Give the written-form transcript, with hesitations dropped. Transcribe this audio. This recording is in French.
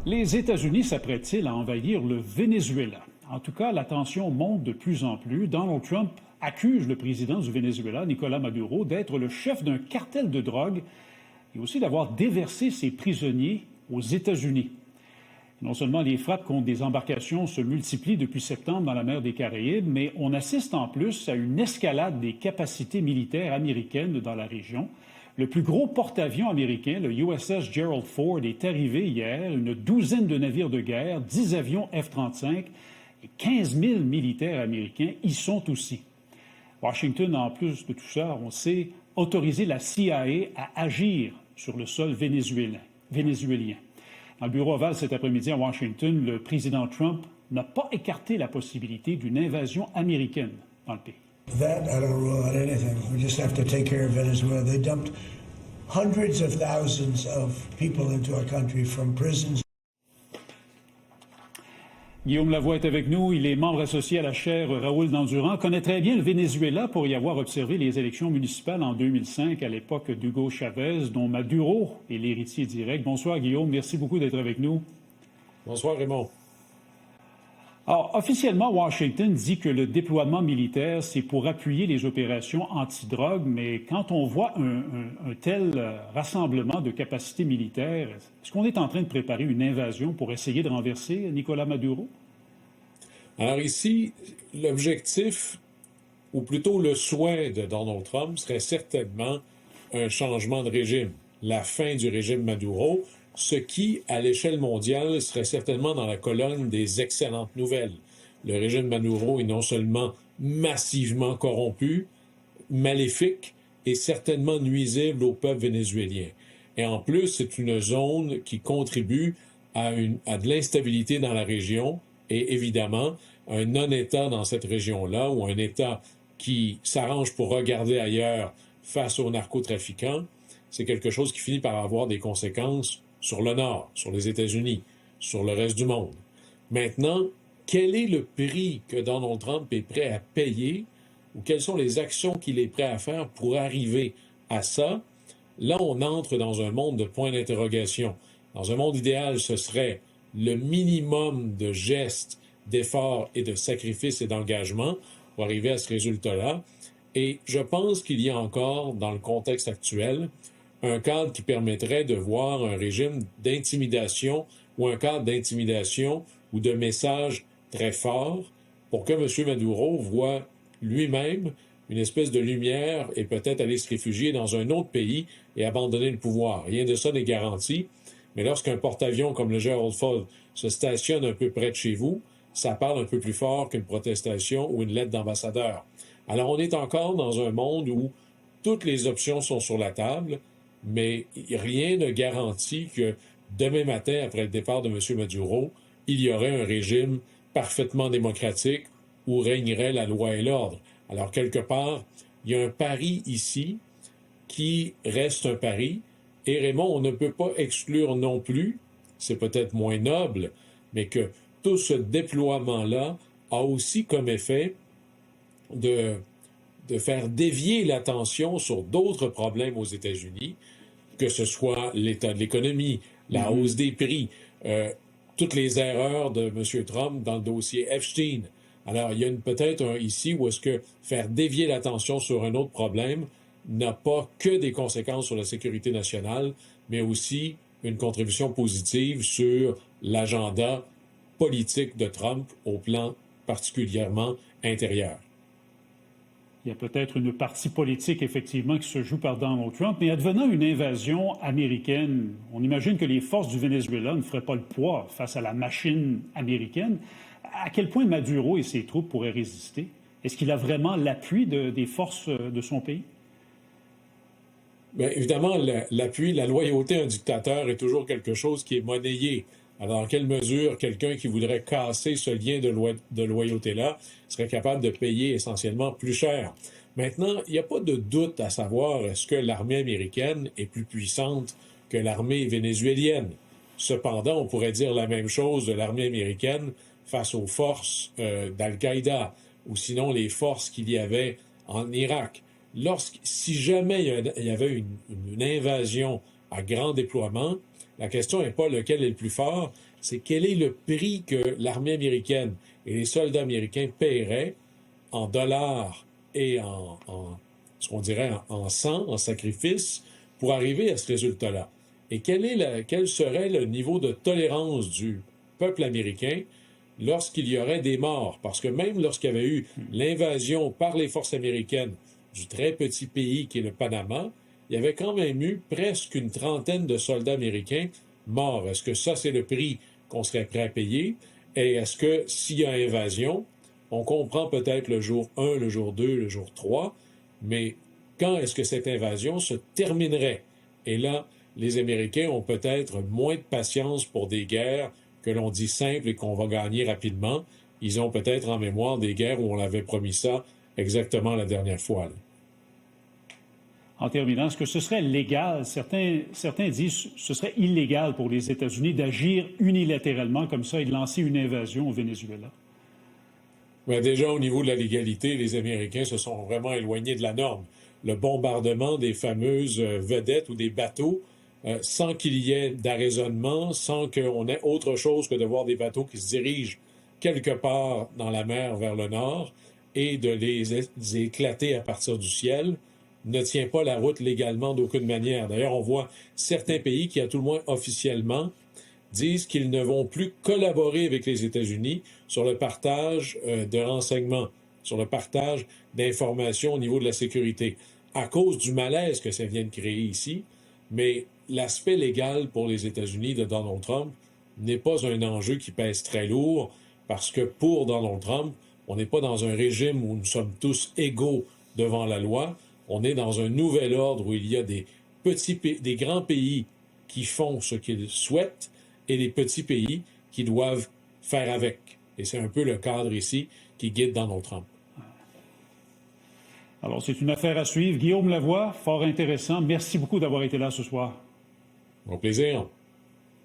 Les États-Unis s'apprêtent-ils à envahir le Venezuela? En tout cas, la tension monte de plus en plus. Donald Trump accuse le président du Venezuela, Nicolás Maduro, d'être le chef d'un cartel de drogue et aussi d'avoir déversé ses prisonniers aux États-Unis. Non seulement les frappes contre des embarcations se multiplient depuis septembre dans la mer des Caraïbes, mais on assiste en plus à une escalade des capacités militaires américaines dans la région. Le plus gros porte-avions américain, le USS Gerald Ford, est arrivé hier. Une douzaine de navires de guerre, 10 avions F-35 et 15 000 militaires américains y sont aussi. Washington, en plus de tout ça, on sait, autorisé la CIA à agir sur le sol vénézuélien. Dans le bureau ovale cet après-midi à Washington, le président Trump n'a pas écarté la possibilité d'une invasion américaine dans le pays. That, I don't rule out anything. We just have to take care of Venezuela. They dumped hundreds of thousands of people into our country from prisons. Guillaume Lavoie est avec nous. Il est membre associé à la chaire Raoul Dandurand. Connaît très bien le Venezuela pour y avoir observé les élections municipales en 2005 à l'époque d'Hugo Chavez, dont Maduro est l'héritier direct. Bonsoir Guillaume, merci beaucoup d'être avec nous. Bonsoir Raymond. Alors, officiellement, Washington dit que le déploiement militaire, c'est pour appuyer les opérations antidrogue, mais quand on voit un tel rassemblement de capacités militaires, est-ce qu'on est en train de préparer une invasion pour essayer de renverser Nicolás Maduro? Alors ici, l'objectif, ou plutôt le souhait de Donald Trump, serait certainement un changement de régime, la fin du régime Maduro, ce qui, à l'échelle mondiale, serait certainement dans la colonne des excellentes nouvelles. Le régime Maduro est non seulement massivement corrompu, maléfique et certainement nuisible au peuple vénézuélien. Et en plus, c'est une zone qui contribue à de l'instabilité dans la région et évidemment, un non-État dans cette région-là ou un État qui s'arrange pour regarder ailleurs face aux narcotrafiquants, c'est quelque chose qui finit par avoir des conséquences sur le Nord, sur les États-Unis, sur le reste du monde. Maintenant, quel est le prix que Donald Trump est prêt à payer ou quelles sont les actions qu'il est prêt à faire pour arriver à ça? Là, on entre dans un monde de points d'interrogation. Dans un monde idéal, ce serait le minimum de gestes, d'efforts et de sacrifices et d'engagement pour arriver à ce résultat-là. Et je pense qu'il y a encore, dans le contexte actuel, un cadre qui permettrait de voir un régime d'intimidation ou un cadre d'intimidation ou de messages très forts pour que M. Maduro voit lui-même une espèce de lumière et peut-être aller se réfugier dans un autre pays et abandonner le pouvoir. Rien de ça n'est garanti, mais lorsqu'un porte-avions comme le Gerald Ford se stationne un peu près de chez vous, ça parle un peu plus fort qu'une protestation ou une lettre d'ambassadeur. Alors on est encore dans un monde où toutes les options sont sur la table, mais rien ne garantit que demain matin, après le départ de M. Maduro, il y aurait un régime parfaitement démocratique où régnerait la loi et l'ordre. Alors, quelque part, il y a un pari ici qui reste un pari. Et Raymond, on ne peut pas exclure non plus, c'est peut-être moins noble, mais que tout ce déploiement-là a aussi comme effet de faire dévier l'attention sur d'autres problèmes aux États-Unis, que ce soit l'état de l'économie, la hausse des prix, toutes les erreurs de M. Trump dans le dossier Epstein. Alors, il y a peut-être ici où est-ce que faire dévier l'attention sur un autre problème n'a pas que des conséquences sur la sécurité nationale, mais aussi une contribution positive sur l'agenda politique de Trump au plan particulièrement intérieur. Il y a peut-être une partie politique, effectivement, qui se joue par Donald Trump, mais advenant une invasion américaine, on imagine que les forces du Venezuela ne feraient pas le poids face à la machine américaine. À quel point Maduro et ses troupes pourraient résister? Est-ce qu'il a vraiment l'appui des forces de son pays? Bien, évidemment, l'appui, la loyauté à un dictateur est toujours quelque chose qui est monnayé. Alors, dans quelle mesure quelqu'un qui voudrait casser ce lien de loyauté-là serait capable de payer essentiellement plus cher? Maintenant, il n'y a pas de doute à savoir est-ce que l'armée américaine est plus puissante que l'armée vénézuélienne. Cependant, on pourrait dire la même chose de l'armée américaine face aux forces d'Al-Qaïda ou sinon les forces qu'il y avait en Irak. Si jamais il y avait une invasion à grand déploiement, la question n'est pas lequel est le plus fort, c'est quel est le prix que l'armée américaine et les soldats américains paieraient en dollars et ce qu'on dirait en sang, en sacrifice, pour arriver à ce résultat-là. Et quel serait le niveau de tolérance du peuple américain lorsqu'il y aurait des morts? Parce que même lorsqu'il y avait eu l'invasion par les forces américaines du très petit pays qui est le Panama, il y avait quand même eu presque une trentaine de soldats américains morts. Est-ce que ça, c'est le prix qu'on serait prêt à payer? Et est-ce que s'il y a invasion, on comprend peut-être le jour 1, le jour 2, le jour 3, mais quand est-ce que cette invasion se terminerait? Et là, les Américains ont peut-être moins de patience pour des guerres que l'on dit simples et qu'on va gagner rapidement. Ils ont peut-être en mémoire des guerres où on avait promis ça exactement la dernière fois, là. En terminant, est-ce que ce serait légal? Certains disent que ce serait illégal pour les États-Unis d'agir unilatéralement comme ça et de lancer une invasion au Venezuela. Bien, déjà, au niveau de la légalité, les Américains se sont vraiment éloignés de la norme. Le bombardement des fameuses vedettes ou des bateaux, sans qu'il y ait d'arraisonnement, sans qu'on ait autre chose que de voir des bateaux qui se dirigent quelque part dans la mer vers le nord et de les éclater à partir du ciel, ne tient pas la route légalement d'aucune manière. D'ailleurs, on voit certains pays qui, à tout le moins officiellement, disent qu'ils ne vont plus collaborer avec les États-Unis sur le partage de renseignements, sur le partage d'informations au niveau de la sécurité, à cause du malaise que ça vient de créer ici. Mais l'aspect légal pour les États-Unis de Donald Trump n'est pas un enjeu qui pèse très lourd, parce que pour Donald Trump, on n'est pas dans un régime où nous sommes tous égaux devant la loi. On est dans un nouvel ordre où il y a des grands pays qui font ce qu'ils souhaitent et des petits pays qui doivent faire avec. Et c'est un peu le cadre ici qui guide Donald Trump. Alors, c'est une affaire à suivre. Guillaume Lavoie, fort intéressant. Merci beaucoup d'avoir été là ce soir. Au plaisir.